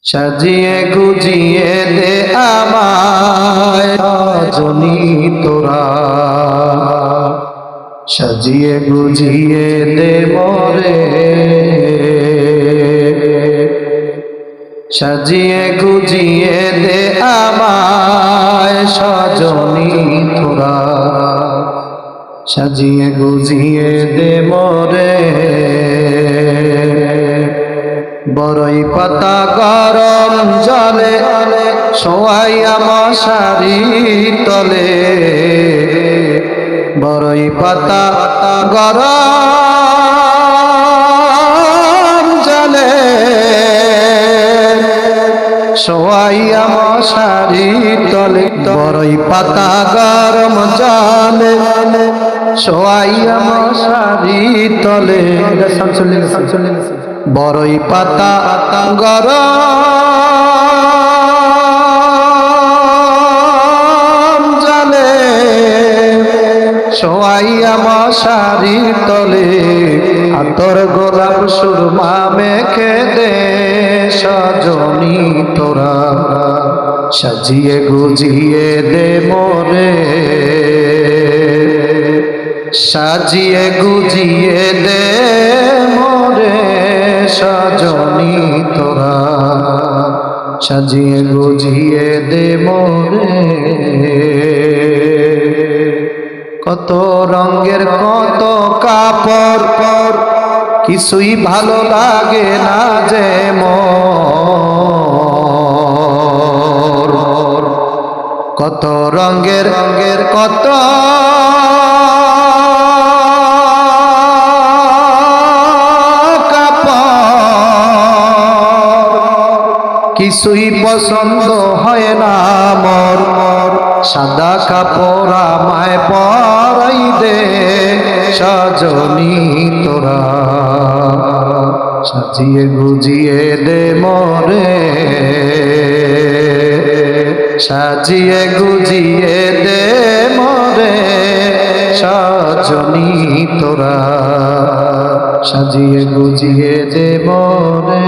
সাজিয়ে গুজিয়ে দে আমায় রজনী তোরা, সাজিয়ে গুজিয়ে দে মোরে, সাজিয়ে গুজিয়ে দে আমায় সজনী তোরা, সাজিয়ে গুজিয়ে দে মোরে। বড়ই পাতা গরম জলে শোয়াইয়া মশারি তলে, বড়ই পাতা গরম জলে শোয়াইয়া মশারি তলে, বড়ই পাতা গরম জলে শোয়াইয়া মশারি তলে, বড়ই পাতা গরম জলে শোয়াইয়া মশারি তলে, আতর গোলাপ সুরমা মেখে দে সজনী তোরা, সাজিয়ে গুজিয়ে দে মোরে, সাজিয়ে গুজিয়ে দে মোরে সজনী তোরা, সাজিয়ে গুজিয়ে দে মোরে। কত রঙের কত কাপড় কিছুই ভালো লাগে না যে মোর, কত রঙের কত কিছুই পছন্দ হয় না মোর, সাদা কাপড় আমায় পরাই দে সজনী তোরা, সাজিয়ে গুজিয়ে দে মোরে, সাজিয়ে গুজিয়ে দে মোরে সজনী তোরা, সাজিয়ে গুজিয়ে দে মোরে।